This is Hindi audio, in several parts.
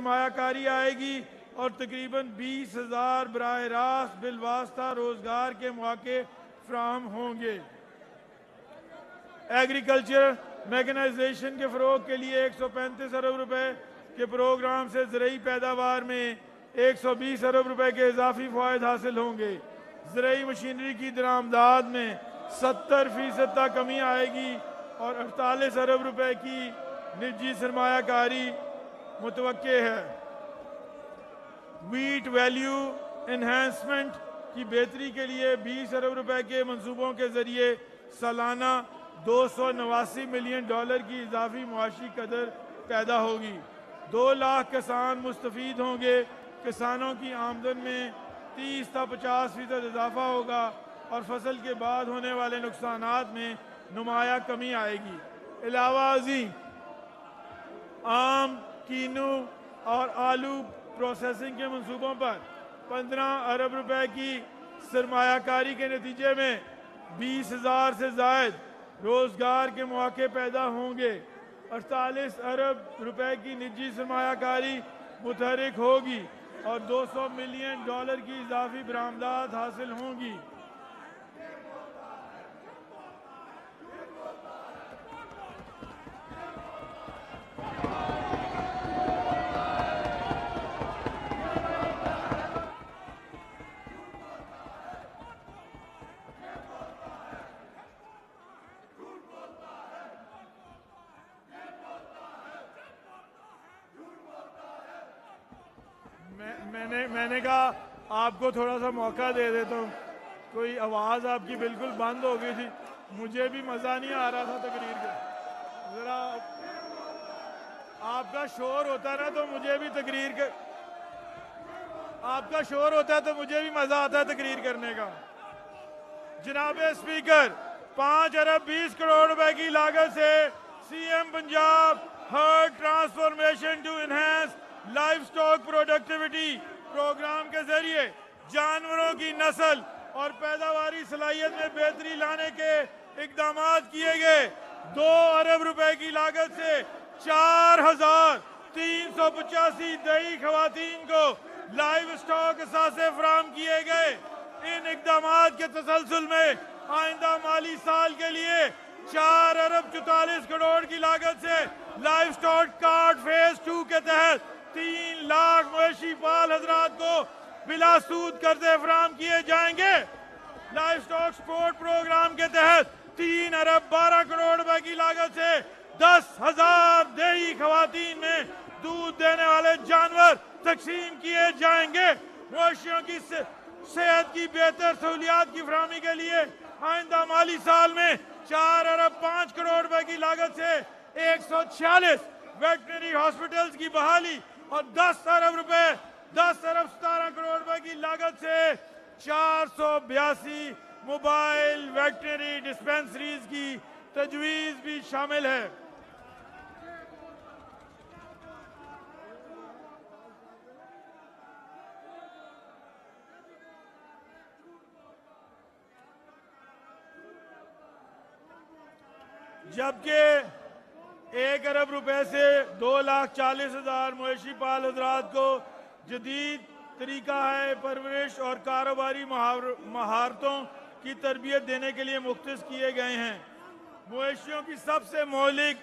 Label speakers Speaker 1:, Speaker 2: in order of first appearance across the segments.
Speaker 1: सरमायाकारी आएगी और तकरीबन 20,000 बराह रास्त बिलवास्ता रोजगार के मौके फ्राहम होंगे। एग्रीकल्चर मैकेनाइजेशन के फ़रोग के लिए 135 अरब रुपए के प्रोग्राम से ज़रई पैदावार में 120 अरब रुपए के इजाफी फ़वायद हासिल होंगे। ज़रई मशीनरी की दरामदात में 70% तक कमी आएगी और 48 अरब रुपए की निजी सरमायाकारी मुतवक्के है। वीट वैल्यू इन्हेंसमेंट की बेहतरी के लिए 20 अरब रुपए के मंसूबों के जरिए सालाना $289 मिलियन की इजाफी मुआशी कदर पैदा होगी। 2 लाख किसान मुस्तफीद होंगे। किसानों की आमदन में 30 से 50% इजाफा होगा और फसल के बाद होने वाले नुकसानात में नुमाया कमी आएगी। अलावा अज़ीं आम, कीनू और आलू प्रोसेसिंग के मंसूबों पर 15 अरब रुपए की सरमायाकारी के नतीजे में 20,000 से जायद रोजगार के मौके पैदा होंगे। 48 अरब रुपए की निजी सरमायाकारी मुतहरिक होगी और $200 मिलियन की इजाफी बरामदात हासिल होंगी। मैंने कहा आपको थोड़ा सा मौका दे देता हूँ। कोई आवाज़ आपकी बिल्कुल बंद हो गई थी, मुझे भी मज़ा नहीं आ रहा था तकरीर का। ज़रा आपका शोर होता ना तो मुझे भी तकरीर के आपका शोर होता है तो मुझे भी मज़ा आता है तकरीर करने का। जनाब स्पीकर, 5 अरब 20 करोड़ रुपए की लागत से CM Punjab herd transformation to enhance life stock productivity programme के जरिए जानवरों की नस्ल और पैदावारी सलाहियत में बेहतरी लाने के इकदाम किए गए। 2 अरब रुपए की लागत से 4,385 दही खवातीन को लाइव स्टॉक असासे फराहम किए गए। इन इकदाम के तसलसल में आइंदा माली साल के लिए 4 अरब 44 करोड़ की लागत से लाइव स्टॉक कार्ड फेज 2 के तहत 3 लाख मवेशी पाल हजरात को बिला सूद कर्जे फराहम किए जाएंगे। लाइव स्टॉक सपोर्ट प्रोग्राम के तहत 3 अरब 12 करोड़ रुपए की लागत से 10,000 देही खवातीन में दूध देने वाले जानवर तकसीम किए जाएंगे। मवेशियों की सेहत की बेहतर सहूलियात की फराहमी के लिए आइंदा माली साल में 4 अरब 5 करोड़ रुपए की लागत से 146 वेटनरी हॉस्पिटल्स की बहाली और 10 अरब 17 करोड़ रुपए की लागत से 482 मोबाइल वेटनरी डिस्पेंसरीज की तजवीज भी शामिल है। जबकि 1 अरब रुपए से 2,40,000 मवेशी पाल हजरात को जदीद तरीका है परवरिश और कारोबारी महारतों की तरबियत देने के लिए मुख्तस किए गए हैं। मवेशियों की सबसे मौलिक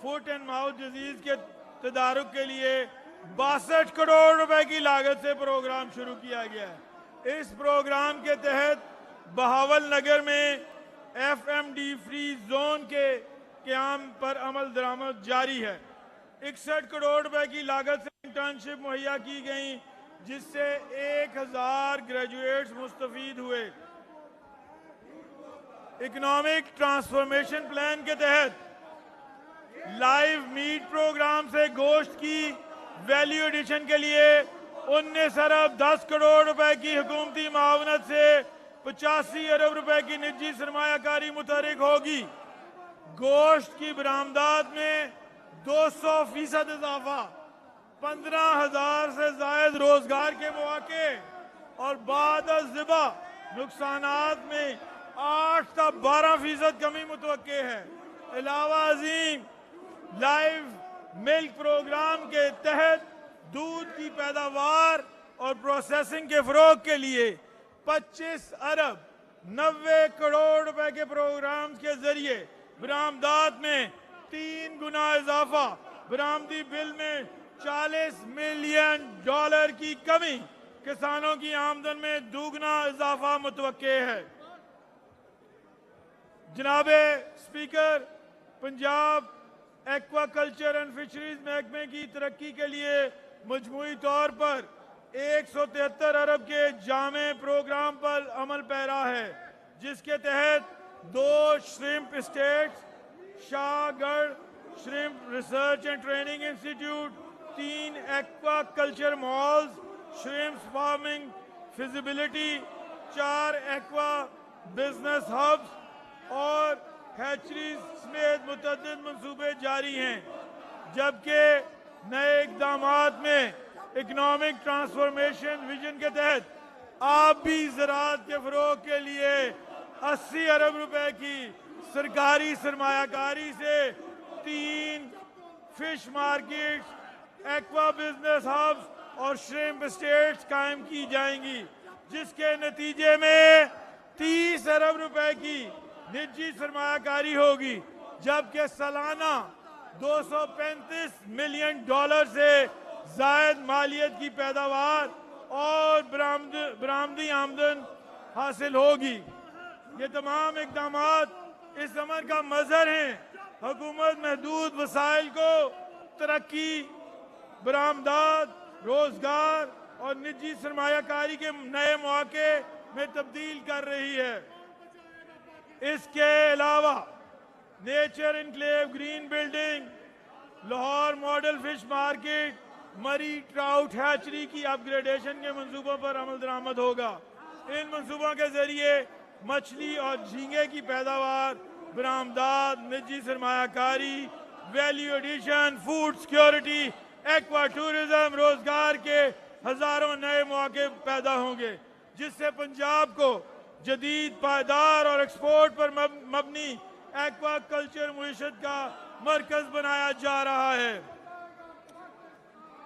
Speaker 1: फुट एंड माउथ डिजीज के तदारुक के लिए 62 करोड़ रुपए की लागत से प्रोग्राम शुरू किया गया है। इस प्रोग्राम के तहत बहावल नगर में FMD फ्री जोन के क्याम पर अमल दरामद जारी है। 61 करोड़ रुपए की लागत से इंटर्नशिप मुहैया की गई जिससे 1000 ग्रेजुएट्स मुस्तफीद हुए। इकोनॉमिक ट्रांसफॉर्मेशन प्लान के तहत लाइव मीट प्रोग्राम से गोश्त की वैल्यू एडिशन के लिए 19 अरब 10 करोड़ रुपए की हुकूमती मावनत से 85 अरब रुपए की निजी सरमायाकारी मुतहरिक होगी। गोश्त की बरामदात में 200% इजाफा, 15,000 से जायद रोजगार के मौके और बाद ज़िबा नुकसानात में 8 से 12% कमी मुतवक्के है। अलावा अजीम लाइव मिल्क प्रोग्राम के तहत दूध की पैदावार और प्रोसेसिंग के फरोग के लिए 25 अरब 90 करोड़ रुपए के प्रोग्राम के जरिए बरामदात में 3 गुना इजाफा, बरामदी बिल में $40 मिलियन की कमी, किसानों की आमदन में दुगना इजाफा मुतवक्के है। जनाबे speaker, Punjab aquaculture and fisheries महकमे की तरक्की के लिए मजमूई तौर पर 173 अरब के जामे प्रोग्राम पर अमल पैरा है, जिसके तहत 2 shrimp states, Shahgarh shrimp research and training institute, 3 aquaculture malls, shrimp farming feasibility, 4 aqua business hubs और हैचरीज समेत मुतअद्दिद मंसूबे जारी हैं, जबकि नए इक़दामात में इकोनॉमिक ट्रांसफॉर्मेशन विजन के तहत आबी ज़राअत के फ़रोग़ के लिए 80 अरब रुपए की सरकारी सरमायाकारी से 3 fish markets, aqua business hubs और श्रिम्प स्टेट्स कायम की जाएंगी, जिसके नतीजे में 30 अरब रुपए की निजी सरमायाकारी होगी, जबकि सालाना $235 मिलियन से जायद मालियत की पैदावार और बरामदी आमदन हासिल होगी। ये तमाम इक़दामात इस अमल का मज़हर हैं। हुकूमत महदूद वसाइल को तरक्की, बरामदात, रोजगार और निजी सरमायाकारी के नए मौके में तब्दील कर रही है। इसके अलावा nature enclave green building, Lahore model fish market, मरी ट्राउट हैचरी की अपग्रेडेशन के मंसूबों पर अमल दरामद होगा। इन मंसूबों के जरिए मछली और झींगे की पैदावार, बरामदात, निजी सरमायाकारी, value addition, food security, aqua tourism, रोजगार के हजारों नए मौके पैदा होंगे, जिससे पंजाब को जदीद, पायदार और एक्सपोर्ट पर मबनी एक्वा कल्चर मुईशत का मरकज बनाया जा रहा है।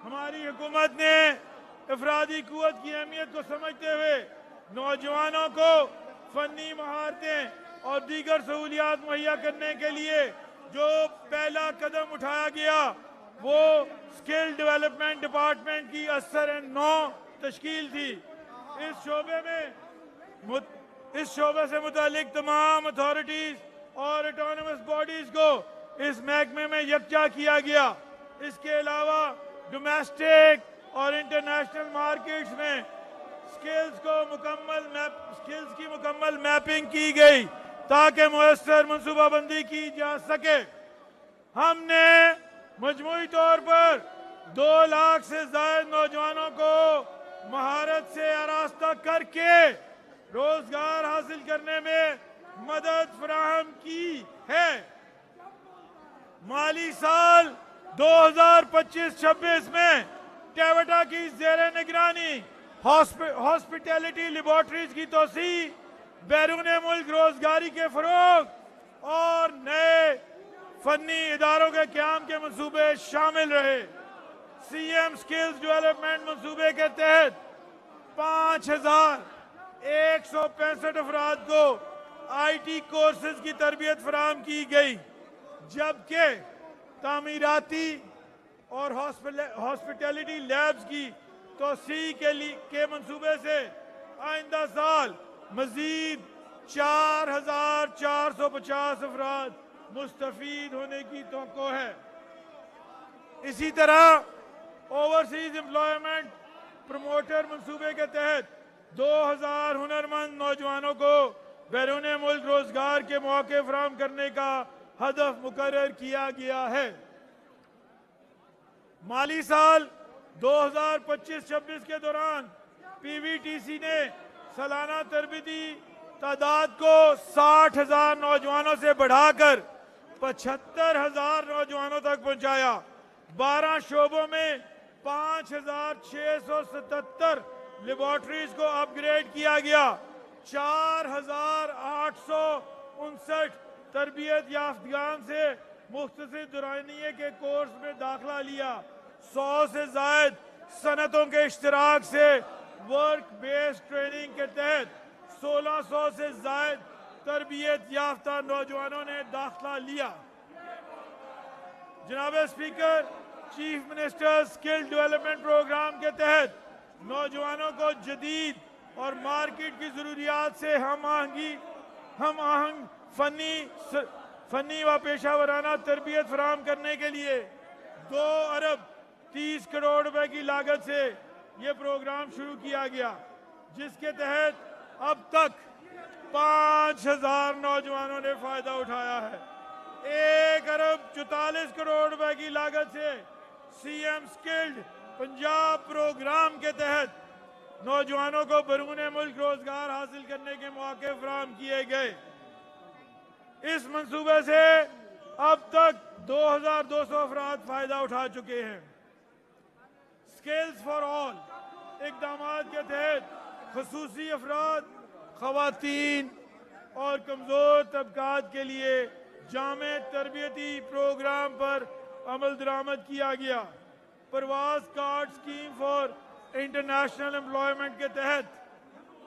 Speaker 1: हमारी हुकूमत ने अफरादी कुव्वत की अहमियत को समझते हुए नौजवानों को फनी महारतें और दीगर सहूलियात मुहैया करने के लिए जो पहला कदम उठाया गया, वो स्किल डेवलपमेंट डिपार्टमेंट की असर 9 तश्कील थी। इस शोबे से मुतालिक तमाम अथॉरिटीज और ऑटोनमस बॉडीज को इस महकमे में यकजा किया गया। इसके अलावा डोमेस्टिक और इंटरनेशनल मार्केट्स में स्किल्स की मुकम्मल मैपिंग की गई ताकि मुयस्सर मनसूबाबंदी की जा सके। हमने मजमूई तौर पर 2 लाख से ज्यादा नौजवानों को महारत से आरास्ता करके रोजगार हासिल करने में मदद फराहम की है। माली साल 2025-26 में टेवटा की ज़ेरे निगरानी हॉस्पिटैलिटी लेबोरेटरीज की तोसी, बैरून मुल्क रोजगारी के फरोग और नए फनी इदारों के क़याम के मंसूबे शामिल रहे। सीएम स्किल्स डेवलपमेंट मंसूबे के तहत 5165 अफराद को IT कोर्सेज की तरबियत फराहम की गई, जबकि तामीराती और हॉस्पिटैलिटी लैब्स की तोसी के मंसूबे से आइंदा साल मजीद 4450 अफराद मुस्तफीद होने की तवक्को है। इसी तरह ओवरसीज एम्प्लॉयमेंट प्रमोटर मंसूबे के तहत 2000 हुनरमंद नौजवानों को बैरून मुल्क रोजगार के मौके फराहम करने का हदफ मुकर्रर किया गया है। माली साल 2025-26 के दौरान PVTC ने सालाना तरबियती तादाद को 60,000 नौजवानों से बढ़ाकर 75,000 नौजवानों तक पहुंचाया। 12 शोबों में 5,677 लेबोरेटरीज को अपग्रेड किया गया। 4,859 तरबियत याफ्तगान से मुख्तसर दुरानिये के कोर्स में दाखिला लिया। 100 से जायद सनतों के इश्तिराक से वर्क बेस्ड ट्रेनिंग के तहत 1600 से जायद तरबियत याफ्ता नौजवानों ने दाखिला लिया। जनाब speaker, chief minister skill development programme के तहत नौजवानों को जदीद और मार्केट की जरूरियात से हम आहंग फनी व पेशा वराना तरबियत फराहम करने के लिए 2 अरब 30 करोड़ रुपए की लागत से ये प्रोग्राम शुरू किया गया, जिसके तहत अब तक 5000 नौजवानों ने फायदा उठाया है। 1 अरब 44 करोड़ रुपए की लागत से सीएम स्किल्ड पंजाब प्रोग्राम के तहत नौजवानों को बैरून मुल्क रोजगार हासिल करने के मौके फराहम किए गए। इस मंसूबे से अब तक 2200 अफराद फायदा उठा चुके हैं। स्किल्स फॉर ऑल इकदाम के तहत खुसूसी अफराद, खवातीन और कमजोर तबकात के लिए जामे तरबियती प्रोग्राम पर अमल दरामद किया गया। परवाज card scheme for international employment के तहत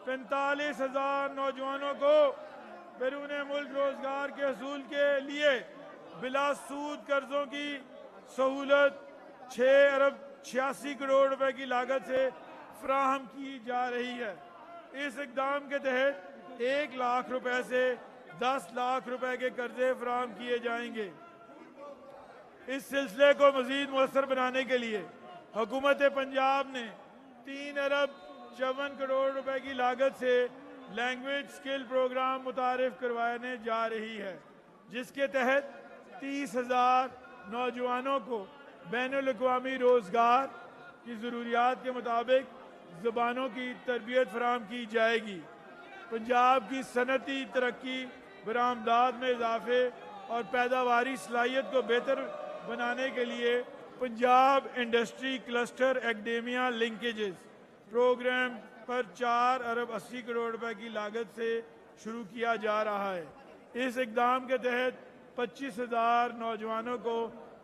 Speaker 1: 45,000 नौजवानों को बैरून मुल्क रोजगार के हसूल के लिए बिला सूद कर्जों की सहूलत 6 अरब 86 करोड़ रुपए की लागत से फराहम की जा रही है। इस इकदाम के तहत 1 लाख रुपए से 10 लाख रुपए के कर्जे फराहम किए जाएंगे। इस सिलसिले को मजीद मुयस्सर बनाने के लिए हुकूमत पंजाब ने 3 अरब 54 करोड़ रुपए की लागत से लैंग्वेज स्किल प्रोग्राम मुतारिफ करवाने जा रही है, जिसके तहत 30,000 नौजवानों को बैनुल अक़वामी रोजगार की ज़रूरियात के मुताबिक ज़बानों की तरबियत फराहम की जाएगी। पंजाब की सनती तरक्की, बरामदात में इजाफे और पैदावारी सलाहियत को बेहतर बनाने के लिए Punjab industry cluster academia linkages programme पर 4 अरब 80 करोड़ रुपए की लागत से शुरू किया जा रहा है। इस इकदाम के तहत 25,000 नौजवानों को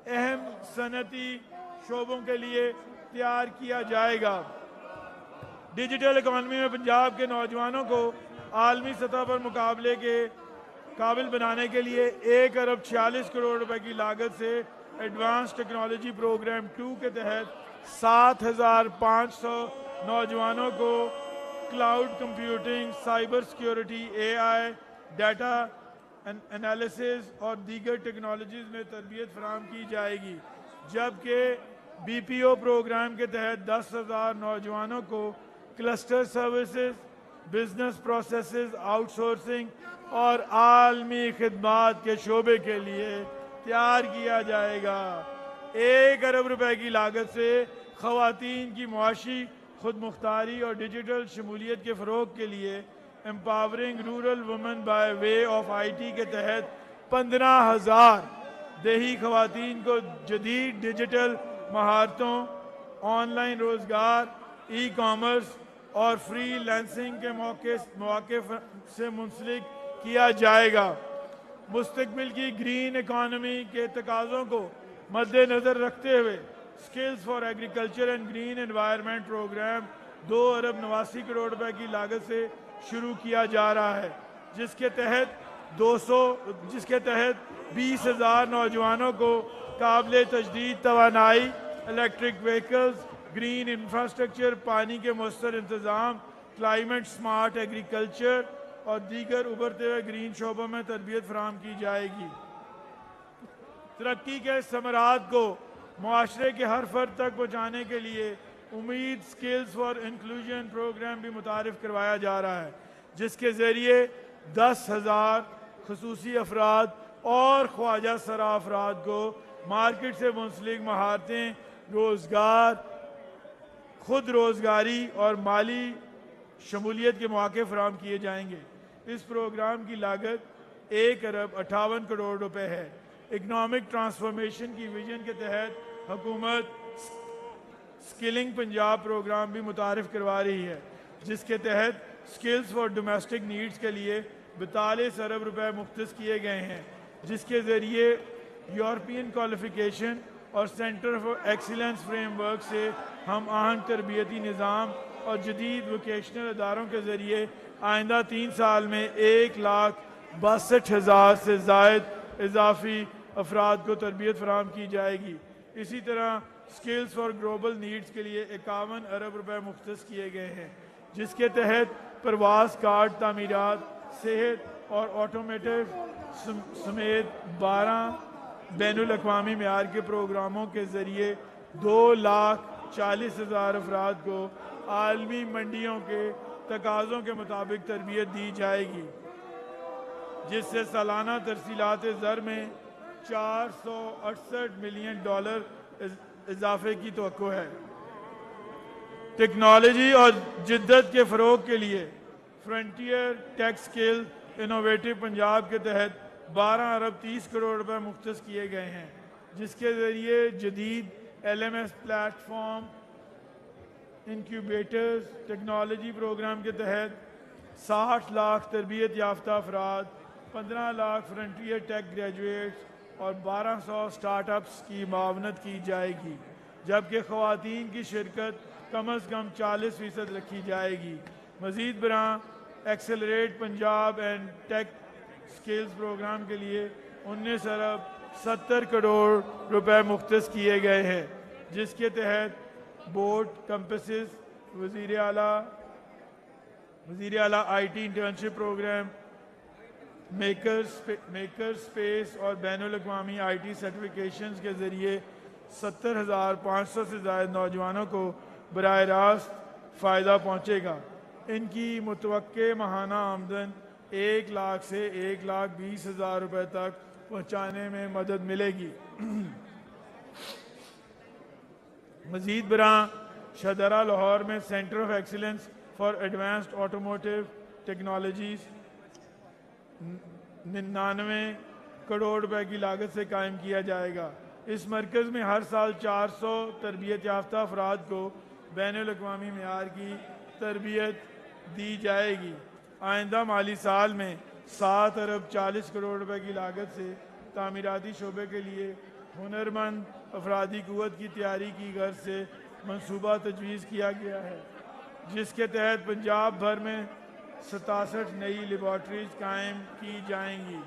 Speaker 1: अहम सनती शोबों के लिए तैयार किया जाएगा। डिजिटल इकॉनमी में पंजाब के नौजवानों को आलमी सतह पर मुकाबले के काबिल बनाने के लिए 1 अरब 46 करोड़ रुपए की लागत से एडवांस टेक्नोलॉजी प्रोग्राम 2 के तहत 7,500 नौजवानों को cloud computing, cyber security, AI, data analysis और दीगर टेक्नोलॉजीज में तरबियत फराहम की जाएगी, जबकि BPO प्रोग्राम के तहत 10,000 नौजवानों को cluster services, business processes outsourcing और आलमी खिदमात के शोबे के लिए तैयार किया जाएगा। 1 अरब रुपए की लागत से खवातीन की मुआशी खुद मुख्तारी और डिजिटल शमूलियत के फ़रोग के लिए empowering rural women by way of IT के तहत 15,000 देही खवातीन को जदीद डिजिटल महारतों, ऑनलाइन रोजगार, ई-कॉमर्स और फ्रीलांसिंग के मौके से मुंसलिक किया जाएगा। मुस्तकबिल की ग्रीन इकॉनमी के तकाज़ों को मद्देनज़र रखते हुए skills for agriculture and green environment programme 2 अरब 89 करोड़ रुपए की लागत से शुरू किया जा रहा है, जिसके तहत 20,000 नौजवानों को काबिल तजदीद तवानाई, इलेक्ट्रिक व्हीकल्स, ग्रीन इंफ्रास्ट्रक्चर, पानी के मुयस्सर इंतज़ाम, क्लाइमेट स्मार्ट एग्रीकल्चर और दीगर उभरते हुए ग्रीन शोबों में तरबियत फराहम की जाएगी। तरक्की के समरात को मुआशरे के हर फर्द तक पहुँचाने के लिए उम्मीद स्किल्स फॉर इंक्लूजन प्रोग्राम भी मुतारिफ करवाया जा रहा है, जिसके ज़रिए 10,000 खुसूसी अफराद और ख्वाजा सरा अफराद को मार्केट से मुंसलिक महारतें, रोज़गार, खुद रोज़गारी और माली शमूलियत के मौके फराहम किए जाएंगे। इस प्रोग्राम की लागत 1 अरब 58 करोड़ रुपए है। इकनॉमिक ट्रांसफॉर्मेशन की विजन के तहत हुकूमत स्किलिंग पंजाब प्रोग्राम भी मुतारिफ करवा रही है, जिसके तहत स्किल्स फॉर डोमेस्टिक नीड्स के लिए 42 अरब रुपए मुख्तस किए गए हैं, जिसके ज़रिए यूरोपियन क्वालिफिकेशन और सेंटर फॉर एक्सीलेंस फ्रेमवर्क से हम आहंग तरबियती निज़ाम और जदीद वोकेशनल अदारों के ज़रिए आइंदा 3 साल में 1,62,000 से ज़ायद इजाफी अफराद को तरबियत फराहम की जाएगी। इसी तरह स्किल्स फॉर ग्लोबल नीड्स के लिए 51 अरब रुपए मुख्तस किए गए हैं, जिसके तहत परवास कार्ड तामीरात, सेहत और ऑटोमेटिव समेत 12 बैनुल अक़वामी मेयार के प्रोग्रामों के ज़रिए 2,40,000 अफराद को आलमी मंडियों के तकाज़ों के मुताबिक तरबियत दी जाएगी, जिससे सालाना तरसीलात ज़र में $468 मिलियन इजाफे की तवक्को है। टेक्नोलॉजी और जिद्दत के फ़रोग के लिए frontier tech skill innovative Punjab के तहत 12 अरब 30 करोड़ रुपए मुख्तस किए गए हैं, जिसके ज़रिए जदीद LMS platform, incubators, technology programme के तहत 60 लाख तरबियत याफ्ता अफराद, 15 लाख फ्रंटियर टेक ग्रेजुएट्स और 1200 स्टार्टअप्स की मावनत की जाएगी, जबकि ख़वातीन की शिरकत कम अज़ कम 40% रखी जाएगी। मज़ीद बरां accelerate Punjab and tech skills programme के लिए 19 अरब 70 करोड़ रुपए मुख्तस किए गए हैं, जिसके तहत बोर्ड कंपसिस, वज़ीर आला IT internship programme, maker space और बैनुल अक़वामी IT सर्टिफिकेशंस के ज़रिए 70,500 से ज़ायद नौजवानों को बराह रास्त फ़ायदा पहुँचेगा। इनकी मुतवक्के माहाना आमदन 1 लाख से 1,20,000 रुपये तक पहुँचाने में मदद मिलेगी। मज़ीद बरां शदरा लाहौर में centre of excellence for advanced automotive technologies 99 crore रुपए की लागत से कायम किया जाएगा। इस मरकज़ में हर साल 400 तरबियत याफ्ता अफराद को बैनुल अक़वामी मेयार की तरबियत दी जाएगी। आइंदा माली साल में 7 अरब 40 करोड़ रुपए की लागत से तामीराती शोबे के लिए हुनरमंद अफरादी क़ुव्वत की तैयारी की गर्ज से मनसूबा तजवीज़ किया गया है, जिसके तहत पंजाब भर में 67 नई लेबॉर्ट्रीज कायम की जाएंगी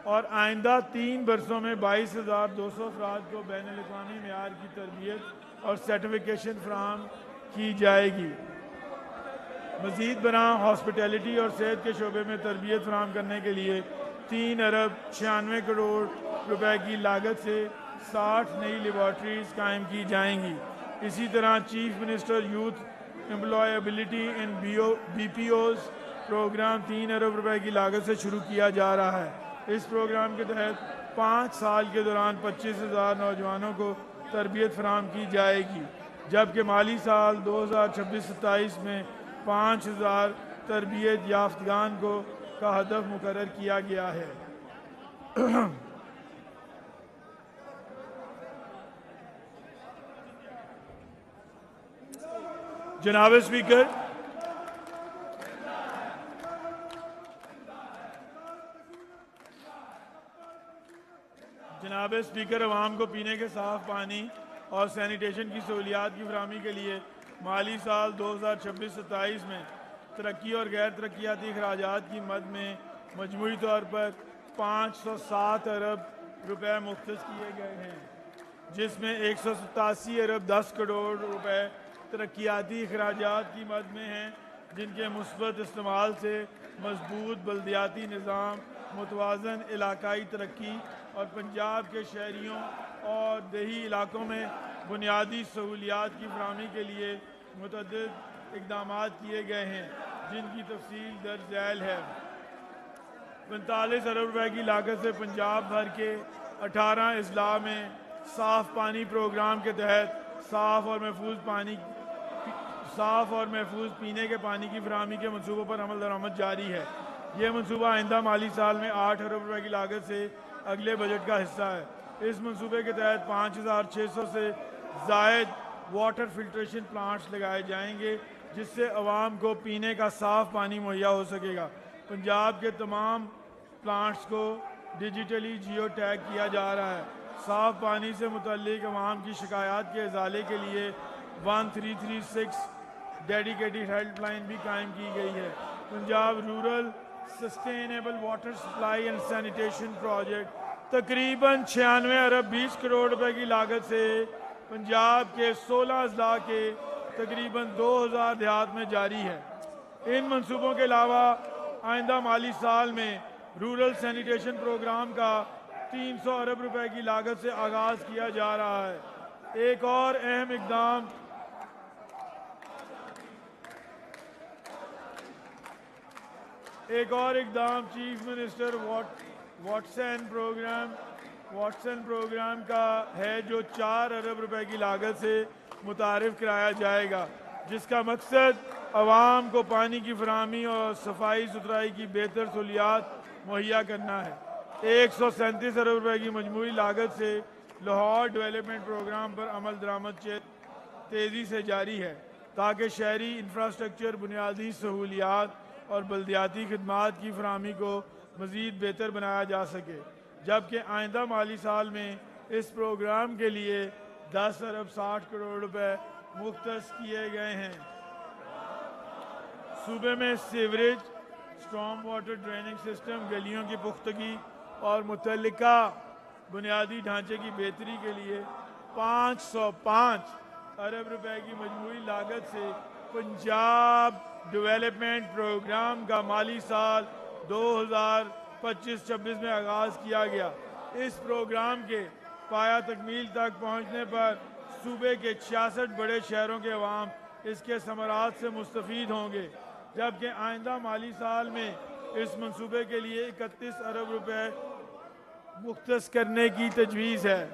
Speaker 1: और आइंदा 3 बरसों में 22,200 अफराद को बैनुल अक़वामी मेयार की तरबियत और सर्टिफिकेशन फराहम की जाएगी। मज़ीद बरां हॉस्पिटैलिटी और सेहत के शोबे में तरबियत फराहम करने के लिए 3 अरब 96 करोड़ रुपए की लागत से 60 नई लेबॉर्ट्रीज कायम की जाएंगी। इसी तरह चीफ मिनिस्टर यूथ एम्प्लॉयबिलिटी इन BPOs प्रोग्राम 3 अरब रुपए की लागत से शुरू किया जा रहा है। इस प्रोग्राम के तहत 5 साल के दौरान 25,000 नौजवानों को तरबियत फराहम की जाएगी, जबकि माली साल 2026-27 में 5,000 तरबियत याफ्तगान को का हदफ मुकर्रर किया गया है। जनाब स्पीकर, अवाम को पीने के साफ पानी और सैनिटेशन की सहूलियात की फराहमी के लिए माली साल 2026-27 में तरक्की और गैर तरक्याती अखराजात की मद में मजमूई तौर पर 507 अरब रुपए मुख्तस किए गए हैं, जिसमें 187 अरब 10 करोड़ रुपए तरक्याती अखराजात की मद में हैं, जिनके मुस्बत इस्तेमाल से मजबूत बल्दियाती निज़ाम, मुतवाज़न इलाकाई तरक्की और पंजाब के शहरियों और देही इलाकों में बुनियादी सहूलियात की फराहमी के लिए मुतअद्दिद इक़दाम किए गए हैं, जिनकी तफसील दर्ज झैल है। 45 अरब रुपए की लागत से पंजाब भर के 18 अजला में साफ़ पानी प्रोग्राम के तहत साफ़ और महफूज पीने के पानी की फराहमी के मनसूबों पर अमल दरामद जारी है। ये मनसूबा आइंदा माली साल में 8 अरब रुपए की लागत से अगले बजट का हिस्सा है। इस मनसूबे के तहत 5,600 से ज़ायद वाटर फिल्ट्रेशन प्लांट्स लगाए जाएंगे, जिससे अवाम को पीने का साफ़ पानी मुहैया हो सकेगा। पंजाब के तमाम प्लांट्स को डिजिटली जियो टैग किया जा रहा है। साफ पानी से मुतल्लिक अवाम की शिकायत के इजाले के लिए 1336 डेडिकेटेड हेल्पलाइन भी कायम की गई है। Punjab rural sustainable water supply and sanitation project तकरीबन 96 अरब 20 करोड़ रुपए की लागत से पंजाब के 16 अजला के तकरीबन 2000 देहात में जारी है। इन मंसूबों के अलावा आइंदा माली साल में रूरल सैनिटेशन प्रोग्राम का 300 अरब रुपए की लागत से आगाज किया जा रहा है। एक और अहम इकदाम चीफ मिनिस्टर वाटसन प्रोग्राम का है, जो 4 अरब रुपए की लागत से मुतारिफ कराया जाएगा, जिसका मकसद अवाम को पानी की फराहमी और सफाई सुथराई की बेहतर सहूलियात मुहैया करना है। 137 अरब रुपए की मजमूई लागत से लाहौर डेवलपमेंट प्रोग्राम पर अमल दरामद तेज़ी से जारी है, ताकि शहरी इंफ्रास्ट्रक्चर, बुनियादी सहूलियात और बल्दियाती खदमात की फराहमी को मज़ीद बेहतर बनाया जा सके। जबकि आइंदा माली साल में इस प्रोग्राम के लिए 10 अरब 60 करोड़ रुपए मुख्तस किए गए हैं। सूबे में sewerage, storm water draining system, गलियों की पुख्तगी और मुतल्लिका बुनियादी ढांचे की बेहतरी के लिए 505 अरब रुपए की मजमूई लागत से पंजाब डेवलपमेंट प्रोग्राम का माली साल 2025-26 में आगाज़ किया गया। इस प्रोग्राम के पाया तकमील तक पहुँचने पर सूबे के 66 बड़े शहरों के अवाम इसके समरात से मुस्तफ़ीद होंगे, जबकि आइंदा माली साल में इस मंसूबे के लिए 31 अरब रुपए मुख्तस करने की तजवीज़ है।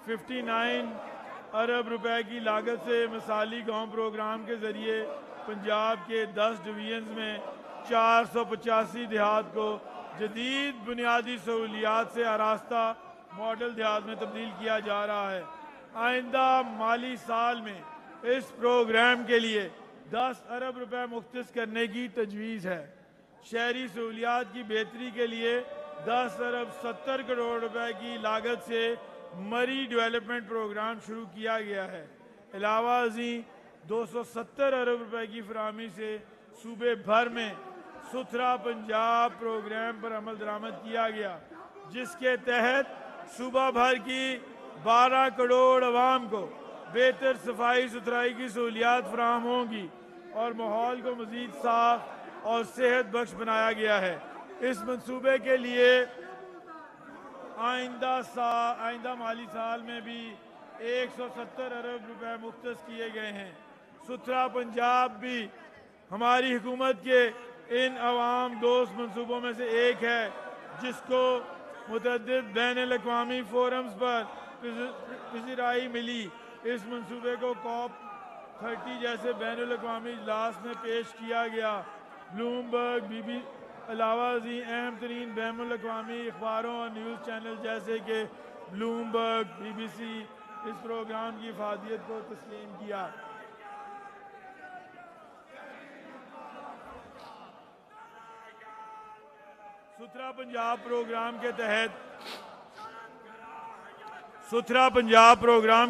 Speaker 1: 59 अरब रुपए की लागत से मिसाली गांव प्रोग्राम के ज़रिए पंजाब के 10 डिवीजन्स में 485 देहात को जदीद बुनियादी सहूलियात से आरास्ता मॉडल देहात में तब्दील किया जा रहा है। आइंदा माली साल में इस प्रोग्राम के लिए 10 अरब रुपए मुख्तस करने की तजवीज़ है। शहरी सहूलियात की बेहतरी के लिए 10 अरब 70 करोड़ रुपए की लागत से मरी डेवलपमेंट प्रोग्राम शुरू किया गया है। अलावा अजी 270 अरब रुपए की फराहमी से सूबे भर में सुथरा पंजाब प्रोग्राम पर अमल दरामद किया गया, जिसके तहत सूबा भर की 12 करोड़ अवाम को बेहतर सफाई सुथराई की सहूलियात फराहम होंगी और माहौल को मज़ीद साफ और सेहत बख्श बनाया गया है। इस मंसूबे के लिए आइंदा माली साल में भी 170 अरब रुपए मुख्तस किए गए हैं। सुथरा पंजाब भी हमारी हुकूमत के इन अवाम दोस्त मंसूबों में से एक है, जिसको मुतअद्दिद बैनुल-अक़वामी फोरम्स पर पज़ीराई मिली। इस मंसूबे को COP30 जैसे बैनुल-अक़वामी इजलास में पेश किया गया। ब्लूमबर्ग अलावा अहम तरीन बैनुल-अक़वामी अखबारों और न्यूज़ चैनल जैसे कि ब्लूमबर्ग, BBC इस प्रोग्राम की इफादियत को तस्लीम किया। सुथरा पंजाब प्रोग्राम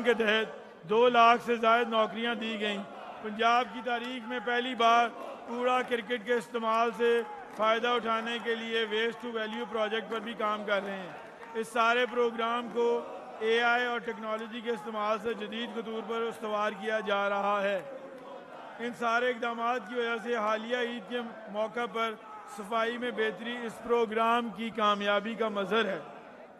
Speaker 1: के तहत 2 लाख से ज़ायद नौकरियां दी गईं। पंजाब की तारीख में पहली बार कूड़ा क्रिकेट के इस्तेमाल से फ़ायदा उठाने के लिए वेस्ट टू वैल्यू प्रोजेक्ट पर भी काम कर रहे हैं। इस सारे प्रोग्राम को AI और टेक्नोलॉजी के इस्तेमाल से जदीद खतूर पर इस्तवार किया जा रहा है। इन सारे इकदाम की वजह से हालिया ईद के मौका पर सफाई में बेहतरी इस प्रोग्राम की कामयाबी का मज़हर है,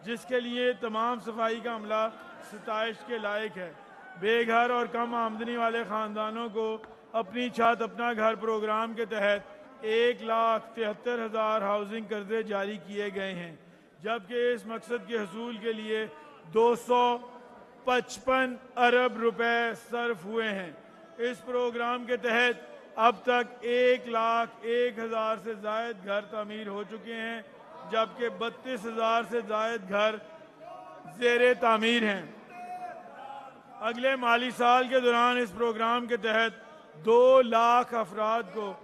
Speaker 1: जिसके लिए तमाम सफाई का अमला सताइश के लायक है। बेघर और कम आमदनी वाले ख़ानदानों को अपनी छत अपना घर प्रोग्राम के तहत 1,73,000 हाउसिंग कर्जे जारी किए गए हैं, जबकि इस मकसद के हसूल के लिए 255 अरब रुपए सर्फ हुए हैं। इस प्रोग्राम के तहत अब तक 1,01,000 से ज़ायद घर तामीर हो चुके हैं, जबकि 32,000 से ज़ायद घर ज़ेरे तामीर हैं। अगले माली साल के दौरान इस प्रोग्राम के तहत 2 लाख अफराद को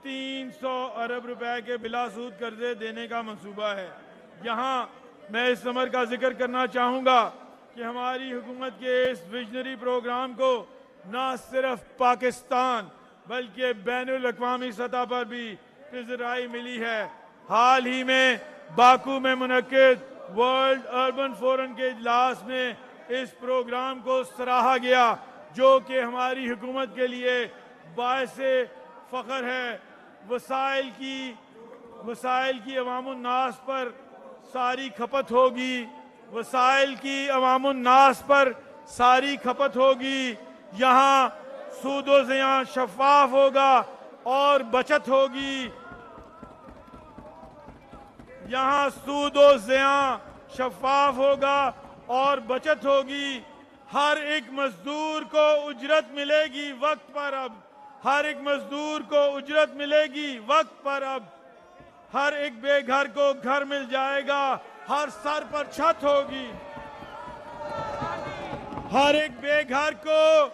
Speaker 1: 300 अरब रुपए के बिलासूद कर्जे देने का मंसूबा है। यहाँ मैं इस अमर का जिक्र करना चाहूँगा कि हमारी हुकूमत के इस विजनरी प्रोग्राम को न सिर्फ पाकिस्तान बल्कि बैनुल अक़वामी सतह पर भी पिज़राई मिली है। हाल ही में बाकू में मुनक्किद वर्ल्ड अर्बन फोरम के इजलास में इस प्रोग्राम को सराहा गया, जो कि हमारी हुकूमत के लिए बायसे फ़ख्र है। वसाइल की अवामुन्नास पर सारी खपत होगी, वसाइल की अवामुन्नास पर सारी खपत होगी। यहाँ सूदो ज़ियां शफाफ होगा और बचत होगी। यहाँ सूदो ज़ियां शफाफ होगा और बचत होगी। हर एक मजदूर को उजरत मिलेगी वक्त पर अब, हर एक मजदूर को उजरत मिलेगी वक्त पर अब। हर एक बेघर को घर मिल जाएगा, हर सर पर छत होगी। हर एक बेघर को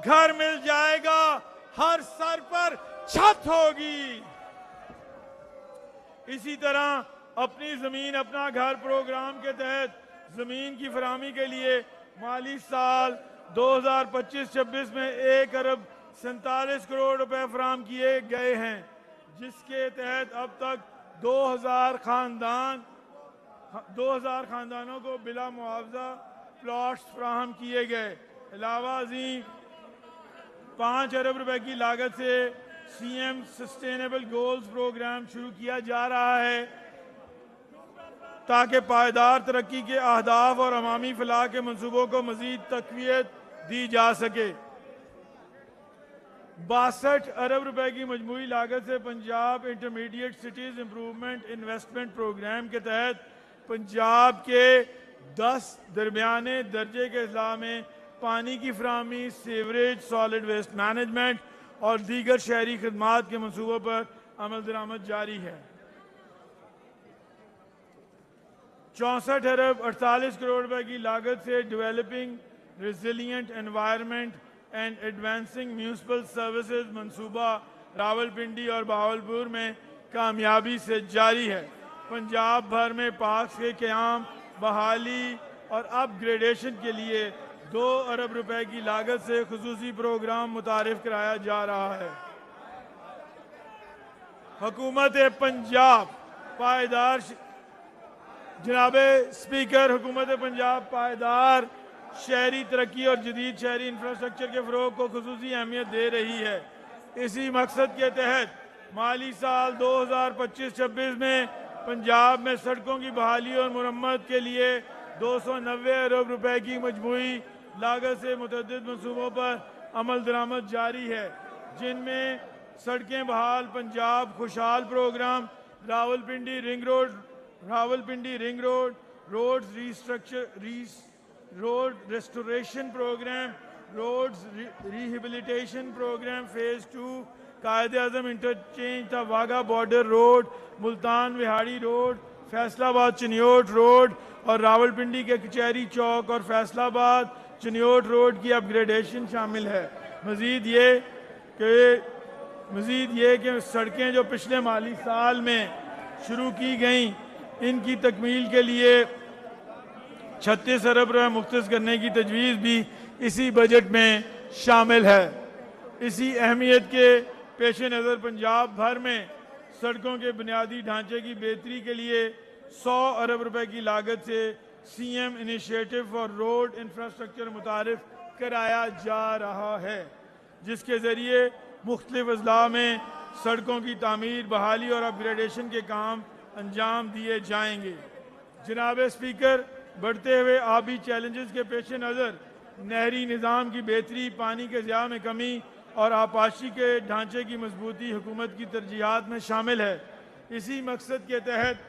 Speaker 1: घर मिल जाएगा, हर सर पर छत होगी। इसी तरह अपनी जमीन अपना घर प्रोग्राम के तहत जमीन की फराहमी के लिए माली साल 2025-26 में 1 अरब 47 करोड़ रुपए फराहम किए गए हैं, जिसके तहत अब तक 2000 खानदानों को बिला मुआवजा प्लॉट्स फराहम किए गए। अलावा अजीम 5 अरब रुपए की लागत से सीएम सस्टेनेबल गोल्स प्रोग्राम शुरू किया जा रहा है, ताकि पायदार तरक्की के अहदाफ और अवामी फलाह के मंसूबों को मजीद तक़वियत दी जा सके। 62 अरब रुपए की मजमूई लागत से Punjab intermediate cities improvement investment programme के तहत पंजाब के 10 दरमियाने दर्जे के अजला में पानी की फराहमी, सीवरेज, सॉलिड वेस्ट मैनेजमेंट और दीगर शहरी खदमात के मंसूबों पर अमल दरामद जारी है। 64 अरब 48 करोड़ रुपए की लागत से developing resilient environment and advancing municipal services मंसूबा रावलपिंडी और बहावलपुर में कामयाबी से जारी है। पंजाब भर में पार्क्स के क़याम, बहाली और अपग्रेडेशन के लिए 2 अरब रुपए की लागत से खुसूसी प्रोग्राम मुतारिफ कराया जा रहा है। हुकूमत पंजाब पायदार जनाब स्पीकर, हुकूमत पंजाब पायदार शहरी तरक्की और जदीद शहरी इंफ्रास्ट्रक्चर के फ़रोग को खुसूसी अहमियत दे रही है। इसी मकसद के तहत माली साल 2025-26 में पंजाब में सड़कों की बहाली और मुरम्मत के लिए 290 अरब रुपए की मजमूई लागत से मुतअद्दिद मंसूबों पर अमल दरामद जारी है, जिनमें सड़कें बहाल पंजाब खुशहाल programme, Rawalpindi ring road, road restoration programme, roads rehabilitation programme phase 2, Quaid-e-Azam interchange था Wagah border road, Multan Vehari road, Faisalabad Chiniot road और रावलपिंडी के कचहरी चौक और फैसलाबाद चनियोट रोड की अपग्रेडेशन शामिल है। मजीद ये कि सड़कें जो पिछले माली साल में शुरू की गईं, इनकी तकमील के लिए 36 अरब रुपए मुख्तस करने की तजवीज़ भी इसी बजट में शामिल है। इसी अहमियत के पेश नज़र पंजाब भर में सड़कों के बुनियादी ढांचे की बेहतरी के लिए 100 अरब रुपए की लागत से CM initiative for road infrastructure मुतारिफ कराया जा रहा है, जिसके ज़रिए मुख्तलिफ अजला में सड़कों की तामीर, बहाली और अपग्रेडेशन के काम अंजाम दिए जाएंगे। जनाब स्पीकर, बढ़ते हुए आबी चैलेंजेस के पेश नज़र नहरी निज़ाम की बेहतरी, पानी के ज़िया में कमी और आपाशी के ढांचे की मजबूती हुकूमत की तरजीहात में शामिल है। इसी मकसद के तहत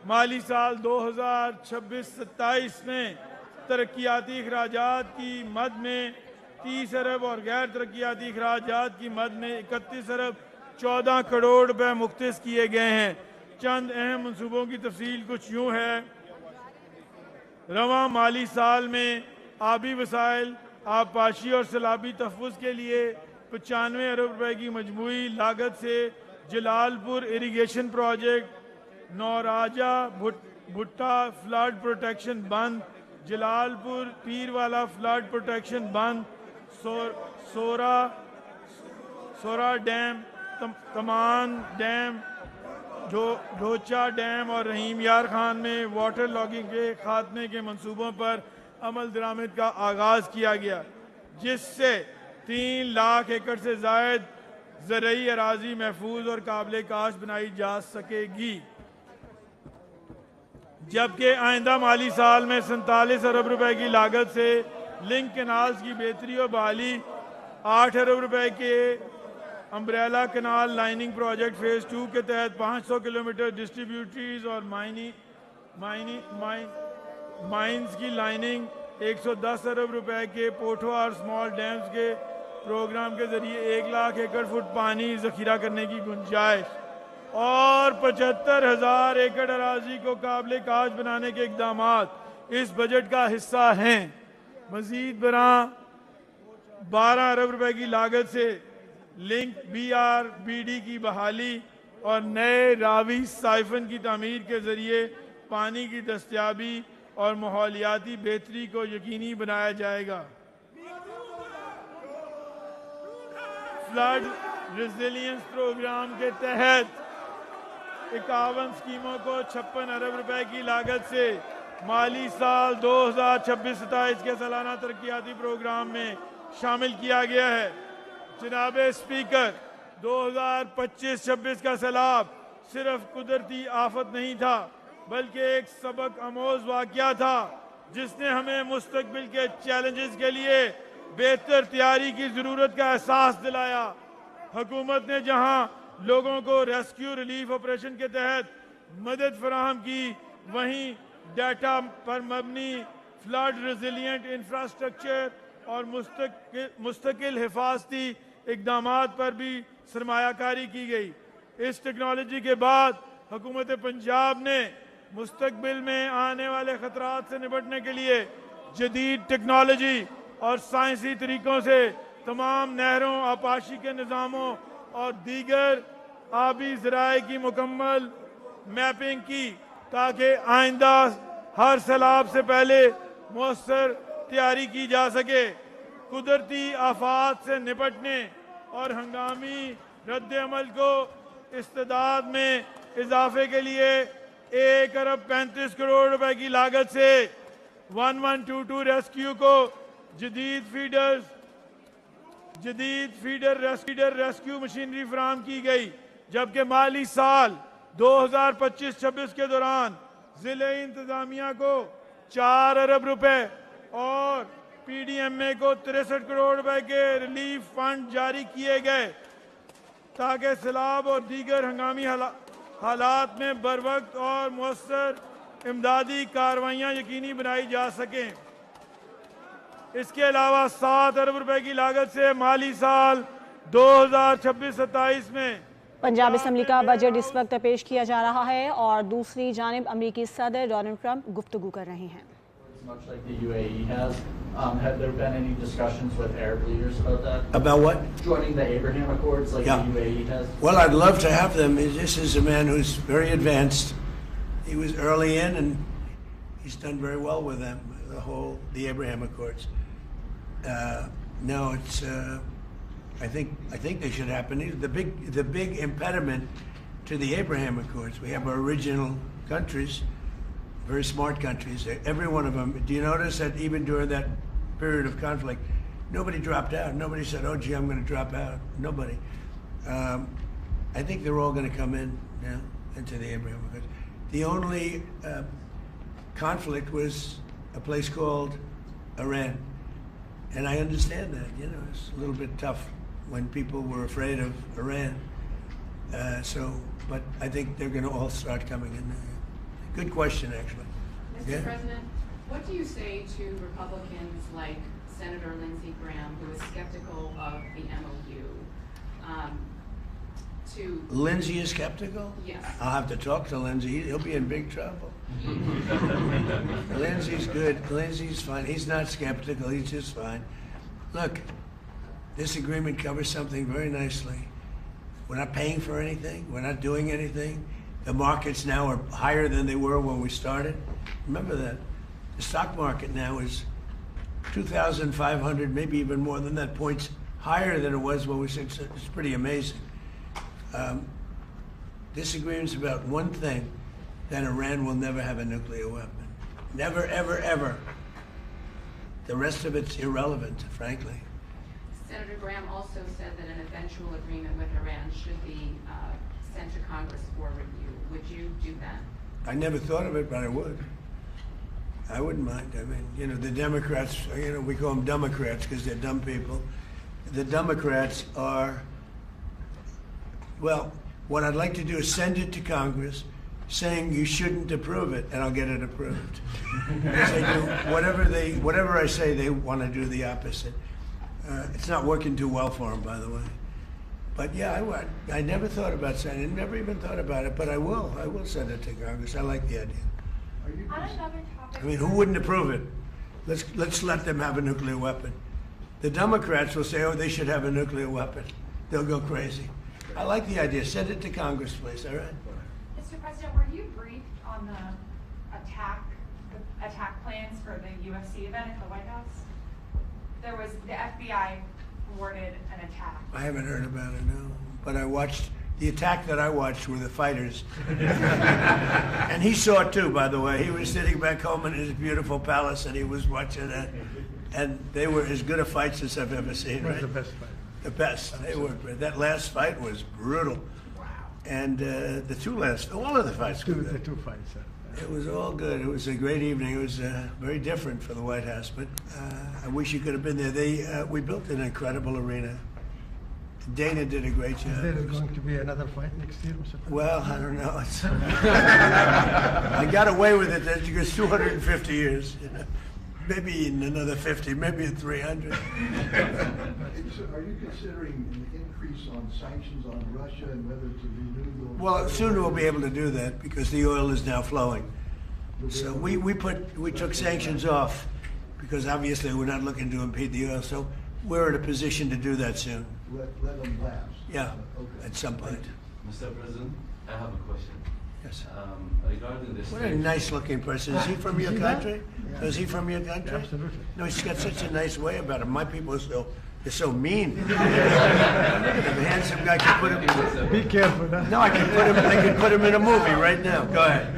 Speaker 1: माली साल 2026-27 में तरक्याती अखराजात की मद में 30 अरब और गैर तरक्याती अखराजात की मद में 31 अरब 14 करोड़ रुपए मुख्तस किए गए हैं। चंद अहम मनसूबों की तफसील कुछ यूँ है। रवां माली साल में आबी वसाइल, आबपाशी और सैलाबी तहफ़्फ़ुज़ के लिए 95 अरब रुपए की मजमूई लागत से जलालपुर इरिगेशन प्रोजेक्ट, नौराजा भुट्टा फ्लड प्रोटेक्शन बंद, जलालपुर पीरवाला फ्लड प्रोटेक्शन बंद, सोरा डैम, तमान डैम, ढोचा डैम और रहीम यार खान में वाटर लॉगिंग के खात्मे के मंसूबों पर अमल दरामद का आगाज़ किया गया, जिससे 3 लाख एकड़ से जायद ज़रई अराजी महफूज और काबिल काश्त बनाई जा सकेगी। जबकि आइंदा माली साल में 47 अरब रुपए की लागत से लिंक कैनाल्स की बेहतरी और बहाली, 8 अरब रुपए के umbrella canal lining project phase 2 के तहत 500 किलोमीटर डिस्ट्रीब्यूटरीज और माइंस की लाइनिंग, 110 अरब रुपए के पोठवा और स्मॉल डैम्स के प्रोग्राम के जरिए 1 लाख एकड़ फुट पानी जखीरा करने की गुंजाइश और 75,000 एकड़ अराजी को काबिल काश्त बनाने के इकदाम इस बजट का हिस्सा हैं। मजीद बरां 12 अरब रुपए की लागत से लिंक BRBD की बहाली और नए रावी साइफन की तामीर के जरिए पानी की दस्तयाबी और माहौलियाती बेहतरी को यकीनी बनाया जाएगा। फ्लड रेजिलियंस प्रोग्राम के तहत 51 स्कीमों को 56 अरब रुपए की लागत से माली साल 2026-27 के सालाना तरक्याती प्रोग्राम में शामिल किया गया है। जनाब स्पीकर, 2025-26 का सैलाब सिर्फ कुदरती आफत नहीं था, बल्कि एक सबक आमोज वाकया था जिसने हमें मुस्तकबिल के चैलेंजेस के लिए बेहतर तैयारी की जरूरत का एहसास दिलाया। हुकूमत ने जहां लोगों को रेस्क्यू रिलीफ ऑपरेशन के तहत मदद फराहम की, वहीं डाटा पर मबनी फ्लड रेजिलियंट इंफ्रास्ट्रक्चर और मुस्तकिल हिफाजती इकदामात पर भी सरमायाकारी की गई। इस टेक्नोलॉजी के बाद हुकूमत पंजाब ने मुस्तकबिल में आने वाले खतरात से निपटने के लिए जदीद टेक्नोलॉजी और साइंसी तरीकों से तमाम नहरों, आपाशी के निज़ामों और दीगर आबी ज़राए की मुकम्मल मैपिंग की, ताकि आइंदा हर सैलाब से पहले मौसर तैयारी की जा सके। कुदरती आफात से निपटने और हंगामी रद्द-ए-अमल को इस्तेदाद में इजाफे के लिए 1 अरब 35 करोड़ रुपए की लागत से 1122 रेस्क्यू को जदीद फीडर रेस्क्यू मशीनरी फराहम की गई। जबकि माली साल 2025-26 के दौरान जिले इंतजामिया को 4 अरब रुपए और PDMA को 63 करोड़ रुपए के रिलीफ फंड जारी किए गए, ताकि सैलाब और दीगर हंगामी हालात में बर वक्त और मौसर इमदादी कार्रवाइयाँ यकीनी बनाई जा सकें। इसके अलावा 7 अरब रुपए की लागत से माली साल 2026-27 में
Speaker 2: पंजाब असम्बली का बजट इस वक्त पेश किया जा रहा है और दूसरी जानिब अमरीकी सदर डोनाल्ड ट्रंप गुफ्तगू कर रहे हैं।
Speaker 3: Much like the UAE has. Have there been any discussions with Arab leaders about that?
Speaker 4: About what?
Speaker 3: Joining the Abraham Accords like
Speaker 4: Yeah.
Speaker 3: the UAE has?
Speaker 4: Well, I'd love to have them. This is a man who's very advanced. He was early in, and he's done very well with them. The Abraham Accords. No, it's. I think they should happen. The big impediment to the Abraham Accords. We have our original countries, very smart countries. Every one of them. Do you notice that even during that period of conflict, nobody dropped out. Nobody said, "Oh, gee, I'm going to drop out." Nobody. I think they're all going to come in into the Abraham Accords. The only conflict was a place called Iran, and I understand that. You know, it's a little bit tough when people were afraid of Iran. But I think they're going to all start coming in. Good question, actually.
Speaker 5: Mr. President, what do you say to Republicans like Senator Lindsey Graham, who is skeptical of the MOU?
Speaker 4: Lindsey is skeptical?
Speaker 5: Yes.
Speaker 4: I'll have to talk to Lindsey. He'll be in big trouble. Lindsey's good. Lindsey's fine. He's not skeptical. He's just fine. Look, this agreement covers something very nicely. We're not paying for anything. We're not doing anything. The markets now are higher than they were when we started. Remember that. The stock market now is 2,500, maybe even more than that, points higher than it was when we started. It's pretty amazing. Disagreements about one thing, that Iran will never have a nuclear weapon. Never, ever, ever. The rest of it's irrelevant, frankly.
Speaker 5: Senator Graham also said that an eventual agreement with Iran should be sent to Congress for review. Would you do that?
Speaker 4: I never thought of it, but I would. I wouldn't mind. I mean, you know, the Democrats, you know, we call them Democrats because they're dumb people. The Democrats are, well, what I'd like to do is send it to Congress saying you shouldn't approve it, and I'll get it approved. Because they do, whatever I say, they want to do the opposite. It's not working too well for them, by the way. But yeah, I never thought about sending it, never even thought about it, but I will. I will send it to Congress. I like the idea.
Speaker 6: On another topic,
Speaker 4: I mean, who wouldn't approve it? Let's let them have a nuclear weapon. The Democrats will say, oh, they should have a nuclear weapon. They'll go crazy. I like the idea. Send it to Congress, please, all right?
Speaker 6: Mr. President, were you briefed on the attack plans for the UFC event at the White House? There was, the FBI awarded an attack.
Speaker 4: I haven't heard about it, no. But I watched, the attack that I watched were the fighters. And he saw it too, by the way. He was sitting back home in his beautiful palace and he was watching it. And they were as good a fights as I've ever seen, right?
Speaker 7: The best fight.
Speaker 4: The best. They were. That last fight was brutal.
Speaker 6: Wow.
Speaker 4: And the two last, all of the fights were
Speaker 7: The
Speaker 4: good.
Speaker 7: two fights.
Speaker 4: It was all good. It was a great evening. It was very different for the White House, but I wish you could have been there. We built an incredible arena. Dana did a great job.
Speaker 7: Is there going to be another fight next year, Mr. President?
Speaker 4: Well, I don't know. I got away with it because 250 years. You know. Maybe in another 50, maybe in 300.
Speaker 8: Are you considering an increase on sanctions on Russia and whether to renew those?
Speaker 4: Well, soon we'll be able to do that because the oil is now flowing. So we took sanctions off because obviously we're not looking to impede the oil. So we're in a position to do that soon.
Speaker 8: Let them lapse?
Speaker 4: Yeah,
Speaker 8: Okay.
Speaker 4: at some point.
Speaker 9: Mr. President, I have a question.
Speaker 4: Yes.
Speaker 9: Regarding this.
Speaker 4: What a nice-looking person. Is he from your country? Is he from your country?
Speaker 7: Absolutely.
Speaker 4: No, he's got such a nice way about him. My people are so mean. Look at him, handsome guy. Can put him.
Speaker 7: Be careful. Huh?
Speaker 4: No, I can put him in a movie right now. Go ahead.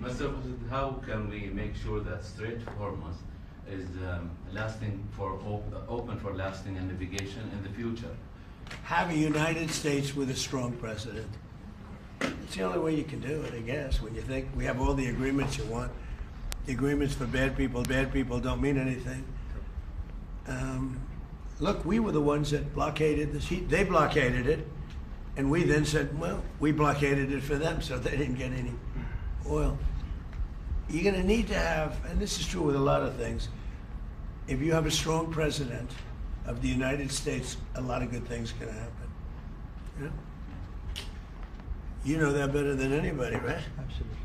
Speaker 9: Mr. President, how can we make sure that Strait of Hormuz is open for lasting navigation in the future?
Speaker 4: Have a United States with a strong president. It's the only way you can do it, I guess, when you think we have all the agreements you want. The agreements for bad people don't mean anything. Look, we were the ones that blockaded this. They blockaded it, and we then said, well, we blockaded it for them, so they didn't get any oil. You're going to need to have, and this is true with a lot of things, if you have a strong president of the United States, a lot of good things can happen. Yeah? You know that better than anybody, right?
Speaker 7: Absolutely.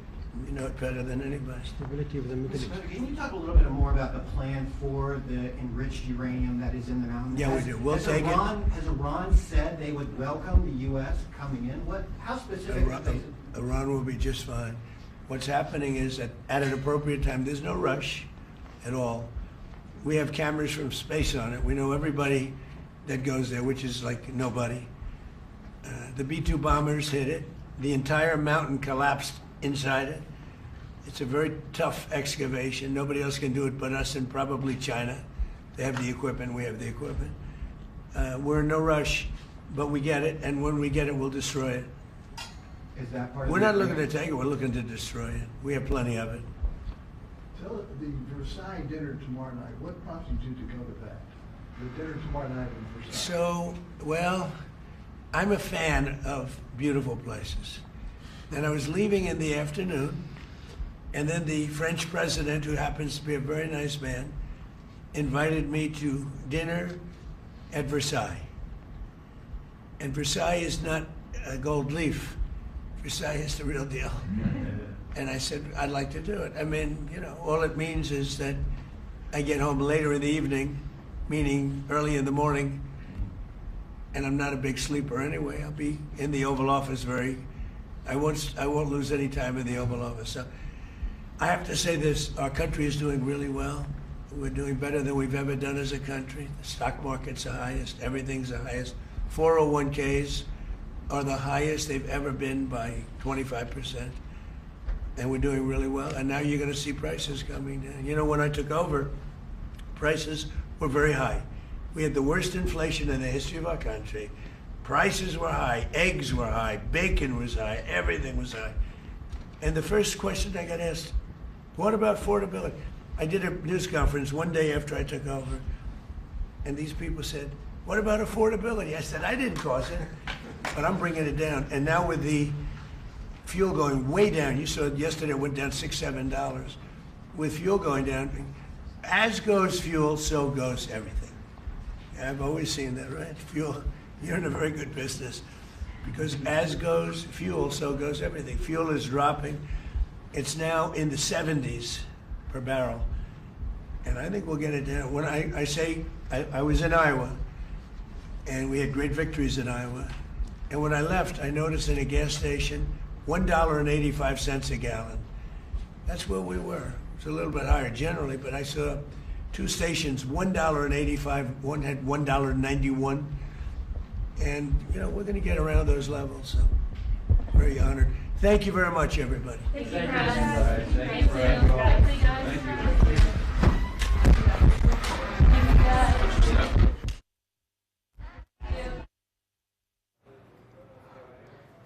Speaker 4: You know it better than anybody.
Speaker 7: Stability of the Middle East.
Speaker 10: Can you talk a little bit more about the plan for the enriched uranium that is in the mountains?
Speaker 4: Yeah, we do. We'll take it.
Speaker 10: Has Iran said they would welcome the U.S. coming in? How specific is it?
Speaker 4: Iran will be just fine. What's happening is that at an appropriate time, there's no rush at all. We have cameras from space on it. We know everybody that goes there, which is like nobody. The B-2 bombers hit it. The entire mountain collapsed inside it. It's a very tough excavation. Nobody else can do it but us and probably China. They have the equipment, we have the equipment. We're in no rush, but we get it, and when we get it, we'll destroy it.
Speaker 10: Is that part of
Speaker 4: We're
Speaker 10: the
Speaker 4: not looking to
Speaker 10: agreement?
Speaker 4: take it, we're looking to destroy it. We have plenty of it.
Speaker 8: Tell the Versailles dinner tomorrow night. What prompted you to go to that? The dinner tomorrow night in Versailles.
Speaker 4: So, well, I'm a fan of beautiful places. And I was leaving in the afternoon, and then the French president, who happens to be a very nice man, invited me to dinner at Versailles. And Versailles is not a gold leaf. Versailles is the real deal. And I said, I'd like to do it. I mean, you know, all it means is that I get home later in the evening, meaning early in the morning, and I'm not a big sleeper anyway. I'll be in the Oval Office I won't lose any time in the Oval Office. So I have to say this, our country is doing really well. We're doing better than we've ever done as a country. The stock market's the highest, everything's the highest. 401ks are the highest they've ever been by 25%. And we're doing really well. And now you're going to see prices coming down. You know, when I took over, prices were very high. We had the worst inflation in the history of our country. Prices were high, eggs were high, bacon was high, everything was high. And the first question I got asked, what about affordability? I did a news conference one day after I took over, and these people said, what about affordability? I said, I didn't cause it, but I'm bringing it down. And now with the fuel going way down, you saw yesterday it went down $6, $7. With fuel going down, as goes fuel, so goes everything. I've always seen that, right? Fuel, you're in a very good business, because as goes fuel, so goes everything. Fuel is dropping. It's now in the 70s per barrel. And I think we'll get it down. When I say, I was in Iowa, and we had great victories in Iowa. And when I left, I noticed in a gas station, $1.85 a gallon. That's where we were. It's a little bit higher generally, but I saw two stations, $1.85, one had $1.91. And, you know, we're going to get around those levels. So, very honored. Thank you very much, everybody.
Speaker 3: Thank you, Brad. Thank you, Brad. Thank you.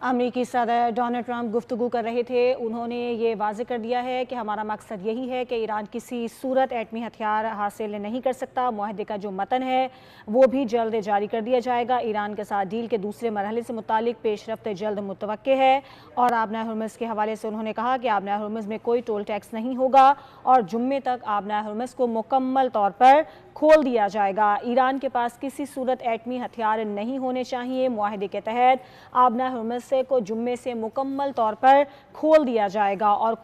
Speaker 2: अमेरिकी सदर डोनाल्ड ट्रंप गुफ्तगू कर रहे थे। उन्होंने ये वाज़ेह कर दिया है कि हमारा मकसद यही है कि ईरान किसी सूरत एटमी हथियार हासिल नहीं कर सकता। मुआहदे का जो मतन है वो भी जल्द जारी कर दिया जाएगा। ईरान के साथ डील के दूसरे मरहले से मुतालिक पेशरफ्त जल्द मुतवक्के है। और आबनार हुर्मुज़ के हवाले से उन्होंने कहा कि आबनार हुर्मुज़ में कोई टोल टैक्स नहीं होगा और जुम्मे तक आबनार हुर्मुज़ को मुकम्मल तौर पर खोल दिया जाएगा। ईरान के पास किसी सूरत एटमी हथियार नहीं होने चाहिए। मुआहदे के तहत आबनार हुर्मुज़ को जुम्मे से मुकम्मल तौर पर खोल दिया जाएगा और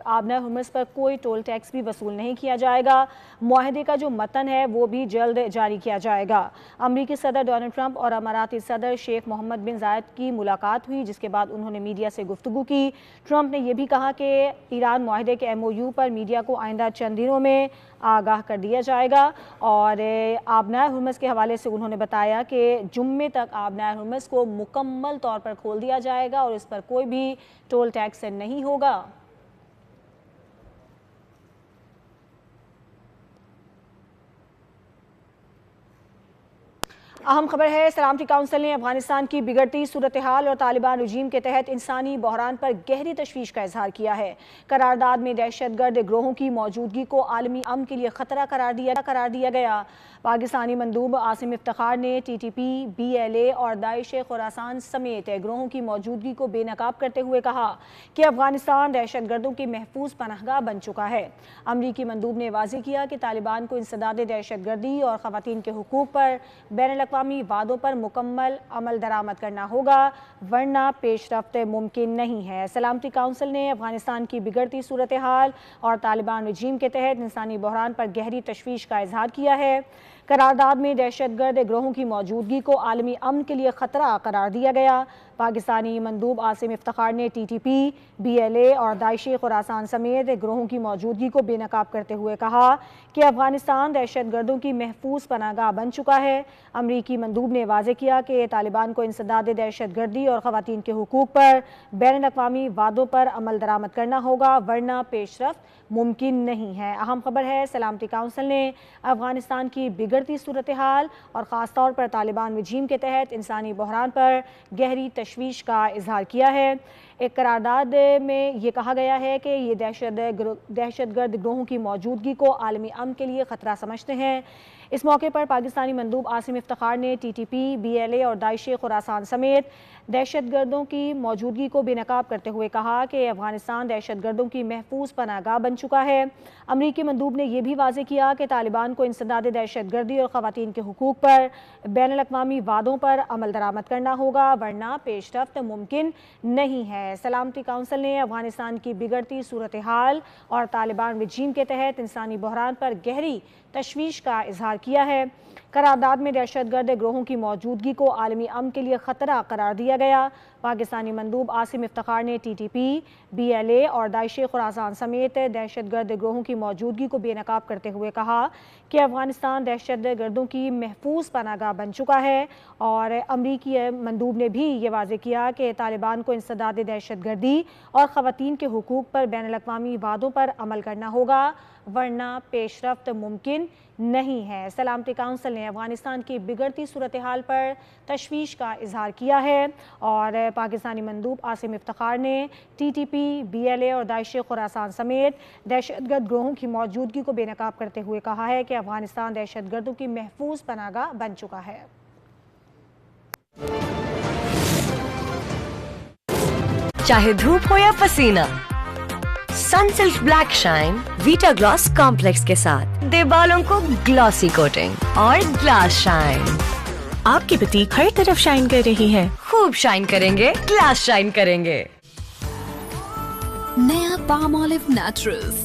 Speaker 2: आबनार हुर्मुज़ पर कोई टोल टैक्स भी वसूल नहीं किया जाएगा। मुआहदे का जो मतन है वो भी जल्द जारी किया जाएगा। अमरीकी सदर डोनाल्ड ट्रंप और अमाराती सदर शेख मोहम्मद बिन जायद की मुलाकात हुई, जिसके बाद उन्होंने मीडिया से गुफ्तगू की। ट्रंप ने यह भी कहा कि ईरान मुआहदे के MOU पर मीडिया को आइंदा चंद दिनों में आगाह कर दिया जाएगा। और आबनार हुर्मुज़ के हवाले से उन्होंने बताया कि जुम्मे तक आबनार हुर्मुज़ को मुकम्मल तौर पर खोल दिया जाएगा और इस पर कोई भी टोल टैक्स नहीं होगा। अहम खबर है, सलामती काउंसिल ने अफगानिस्तान की बिगड़ती सूरत हाल और तालिबान रजीम के तहत इंसानी बहरान पर गहरी तशवीश का इजहार किया है। करारदाद में दहशतगर्द ग्रोहों की मौजूदगी को आलमी अमन के लिए खतरा करार दिया गया। पाकिस्तानी मंदूब आसिम इफ्तिखार ने TTP, BLA और दाइश खुरासान समेत ग्रोहों की मौजूदगी को बेनकाब करते हुए कहा कि अफगानिस्तान दहशतगर्दों की महफूज पनाहगाह बन चुका है। अमरीकी मंदूब ने वाज़ेह किया कि तालिबान को इंसदाद दहशतगर्दी और ख़वातीन के हुकूक पर बैनुल-अक़वामी वादों पर मुकम्मल अमल दरामद करना होगा, वरना पेशरफ्त मुमकिन नहीं है। सलामती काउंसिल ने अफगानिस्तान की बिगड़ती सूरत हाल और तालिबान रजीम के तहत इंसानी बहरान पर गहरी तशवीश का इजहार किया है। करारदाद में दहशतगर्द ग्रोहों की मौजूदगी को आलमी अमन के लिए खतरा करार दिया गया। पाकिस्तानी मंदूब आसिम इफ्तिखार ने TTP, BLA और दाइश खुरासान समेत ग्रोहों की मौजूदगी को बेनकाब करते हुए कहा कि अफगानिस्तान दहशतगर्दों की महफूज पनाहगाह बन चुका है। अमरीकी मंदूब ने वाज़ेह किया कि तालिबान को इंसदाद दहशतगर्दी और ख़वातीन के हुकूक पर बैनुल-अक़वामी वादों पर अमल दरामद करना होगा, वरना पेशरफ्त मुमकिन नहीं है। अहम खबर है, सलामती काउंसिल ने अफगानिस्तान की बिगड़ती सूरत हाल और ख़ास तौर पर तालिबान रजीम के तहत इंसानी बहरान पर गहरी तशवीश का इजहार किया है। एक करारदाद में ये कहा गया है कि ये दहशतगर्द ग्रोहों की मौजूदगी को आलमी अमन के लिए ख़तरा समझते हैं। इस मौके पर पाकिस्तानी मंदूब आसिम इफ्तिखार ने TTP, BLA और दाइश खुरासान समेत दहशतगर्दों की मौजूदगी को बेनकाब करते हुए कहा कि अफगानिस्तान दहशतगर्दों की महफूज पनाहगाह बन चुका है। अमरीकी मंदूब ने यह भी वाज़ेह किया कि तालिबान को इंसदाद दहशतगर्दी और ख़वातीन के हुकूक पर बैनुल-अक़वामी वादों पर अमल दरामद करना होगा, वरना पेशरफ्त मुमकिन नहीं है। है। सलामती काउंसिल ने अफगानिस्तान की बिगड़ती सूरत हाल और तालिबान रजीम के तहत इंसानी बहरान पर गहरी तशवीश का इजहार किया है। करारदाद में दहशतगर्द ग्रोहों की मौजूदगी को आलमी अमन के लिए ख़तरा करार दिया गया। पाकिस्तानी मंदूब आसिम इफ्तिखार ने TTP, BLA और दाइश खुरासान समेत दहशतगर्द ग्रोहों की मौजूदगी को बेनकाब करते हुए कहा कि अफगानिस्तान दहशतगर्दों की महफूज पनाहगाह बन चुका है। और अमरीकी मंदूब ने भी ये वाज़ेह किया कि तालिबान को इंसदाद दहशतगर्दी और ख़वातीन के हुकूक पर बैनुल-अक़वामी वादों पर अमल करना होगा, वरना पेशरफ्त मुमकिन नहीं है। सलामती काउंसिल ने अफगानिस्तान की बिगड़ती सूरत हाल पर तशवीश का इजहार किया है और पाकिस्तानी मंदूब आसिम इफ्तिखार ने TTP, BLA और दाइश खुरासान समेत दहशतगर्द ग्रोहों की मौजूदगी को बेनकाब करते हुए कहा है कि अफगानिस्तान दहशतगर्दों की महफूज पनाहगाह बन चुका है।
Speaker 11: चाहे धूप हो या पसीना, Sunsilk black shine Vita gloss complex के साथ दे बालों को ग्लॉसी कोटिंग और ग्लास शाइन। आपकी बुटीक हर तरफ शाइन कर रही है, खूब शाइन करेंगे, ग्लास शाइन करेंगे।
Speaker 12: नया पाम ऑलिव नेचुरल्स,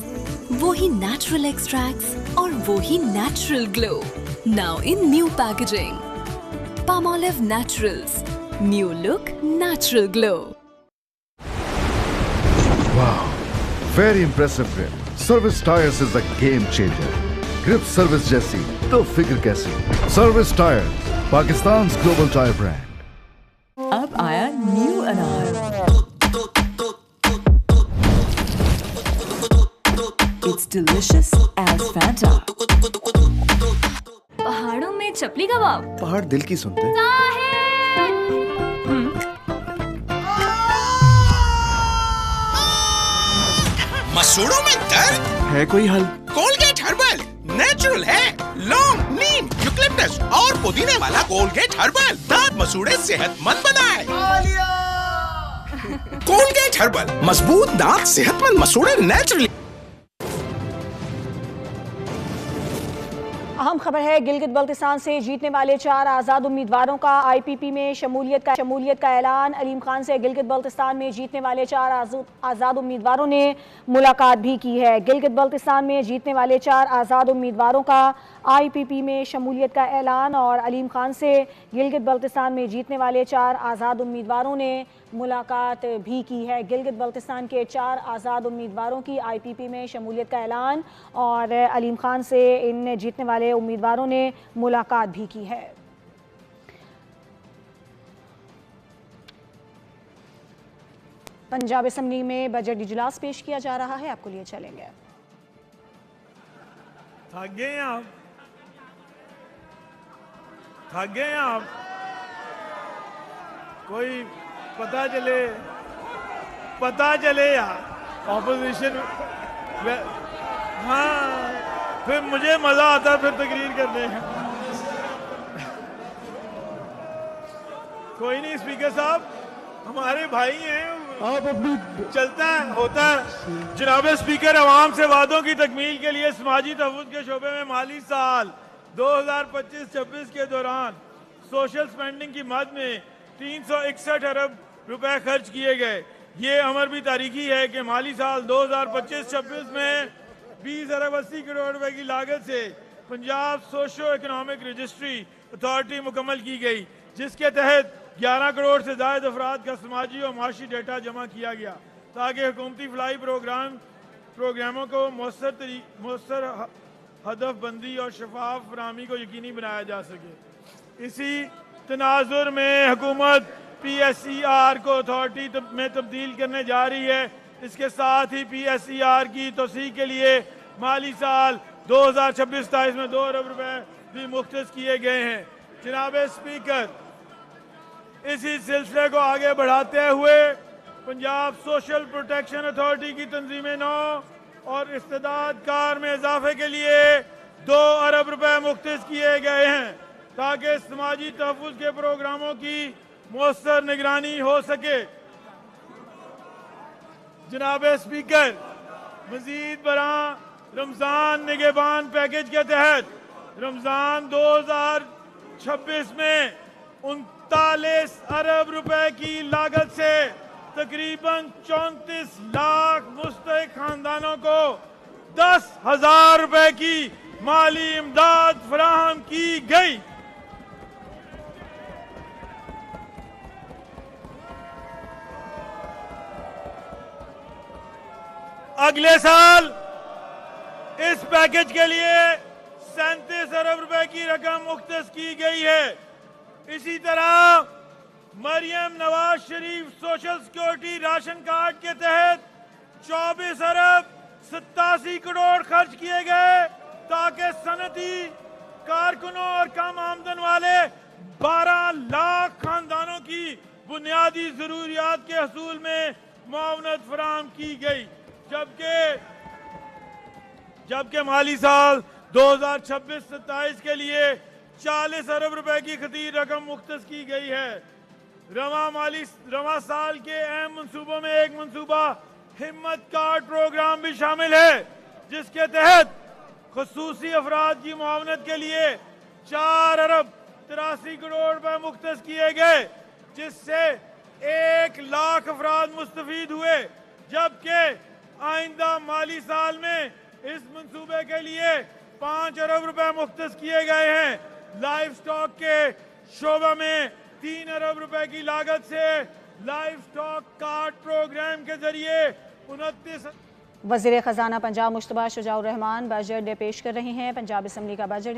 Speaker 12: वही नेचुरल एक्सट्रैक्ट्स और वही natural glow, now in new packaging. Palm olive naturals, new look, natural glow.
Speaker 13: Wow, very impressive grip. Service Tires is a game changer. Grip service जैसी तो फिक्र कैसी? Service Tires, पाकिस्तान's global tire brand.
Speaker 14: अब आया न्यू अनार। It's delicious as Fanta.
Speaker 12: पहाड़ों में चपली कबाब,
Speaker 13: पहाड़ दिल की सुनते हैं।
Speaker 15: मसूड़ों में दर्द
Speaker 13: है कोई हल?
Speaker 15: कोलगेट हर्बल नेचुरल है। लौंग, नीम, यूकलिप्टस और पुदीने वाला कोलगेट हर्बल दांत मसूड़े सेहतमंद बनाए। कोलगेट हर्बल मजबूत दांत, सेहतमंद मसूड़े नेचुरली।
Speaker 2: अहम खबर है, गिलगित बल्तिस्तान से जीतने वाले 4 आज़ाद उम्मीदवारों का IPP में शमूलियत का ऐलान। अलीम खान से गिलगित बल्तिस्तान में जीतने वाले 4 आज़ाद उम्मीदवारों ने मुलाकात भी की है। गिलगित बल्तिस्तान में जीतने वाले 4 आज़ाद उम्मीदवारों का IPP में शमूलियत का ऐलान और अलीम खान से गिलगित बल्तिस्तान में जीतने वाले 4 आज़ाद उम्मीदवारों ने मुलाकात भी की है। गिलगित बल्तिस्तान के 4 आज़ाद उम्मीदवारों की IPP में शमूलियत का ऐलान और अलीम खान से इन जीतने वाले उम्मीदवारों ने मुलाकात भी की है। पंजाब असेंबली में बजट इजलास पेश किया जा रहा है, आपको लिए चलेंगे।
Speaker 1: थक गए आप, थक गए आप। कोई पता चले यार ऑपोजिशन। हाँ, फिर मुझे मजा आता है फिर तकरीर करने का। कोई नहीं, स्पीकर साहब हमारे भाई हैं, आप अपनी चलता है होता है। जनाब स्पीकर, अवाम से वादों की तकमील के लिए समाजी तहफ़्फ़ुज़ के शोबे में माली साल 2025-26 के दौरान सोशल स्पेंडिंग की मद में 361 अरब रुपए खर्च किए गए। ये अमर भी तारीखी है कि माली साल 2025-26 में 20 अरब 80 करोड़ रुपए की लागत से Punjab socio economic registry authority मुकम्मल की गई, जिसके तहत 11 करोड़ से ज़ायद अफराद का समाजी और माशी डेटा जमा किया गया ताकि हुकूमती फलाई प्रोग्रामों को मौसर हदफबंदी और शफाफ फराहमी को यकीनी बनाया जा सके। इसी तनाजुर में हुकूमत PSER को अथॉरिटी में तब्दील करने जा रही है। इसके साथ ही PSER की तोसी के लिए माली साल 2026-27 में 2 अरब रुपए भी मुख्तस किए गए हैं। जनाब स्पीकर, इसी सिलसिले को आगे बढ़ाते हुए पंजाब सोशल प्रोटेक्शन अथॉरिटी की तंजीम नौ और इस्तेदाद कार में इजाफे के लिए 2 अरब रुपए मुख्तस किए गए हैं ताकि समाजी तहफ़्फ़ुज़ के प्रोग्रामों की मौसर निगरानी हो सके। जनाब स्पीकर, मजीद बरां रमजान निगहबान पैकेज के तहत रमजान 2026 में 39 अरब रुपए की लागत से तकरीबन 34 लाख मुस्तहिक खानदानों को 10,000 रुपए की माली इमदाद फराहम की गई। अगले साल इस पैकेज के लिए 37 अरब रुपए की रकम मुख्तस की गई है। इसी तरह Maryam Nawaz Sharif social security ration card के तहत 24 अरब 87 करोड़ खर्च किए गए ताकि सनती कारकुनों और कम आमदन वाले 12 लाख खानदानों की बुनियादी जरूरियात के हसूल में मुआवनत फराहम की गई। जबकि माली साल 2026-27 के लिए 40 अरब रुपए की खतीर रकम मुख्तस की गई है। रवा साल के अहम मंसूबों में एक मंसूबा हिम्मत कार्ड प्रोग्राम भी शामिल है, जिसके तहत खुसूसी अफराद की मुआवनत के लिए 4 अरब 83 करोड़ रुपए मुख्तस किए गए, जिससे 1 लाख अफराद मुस्तफीद हुए। जबकि आइंदा माली साल में इस मंसूबे के लिए 5 अरब रुपए मुख्तस किए गए हैं। लाइफ स्टॉक के शोबा में 3 अरब रुपए की लागत से लाइफ स्टॉक कार्ड प्रोग्राम के जरिए 29
Speaker 2: वज़ीर ख़ज़ाना पंजाब मुश्तबा शुजाउर रहमान बजट पेश कर रहे हैं। पंजाब असम्बली का बजट है।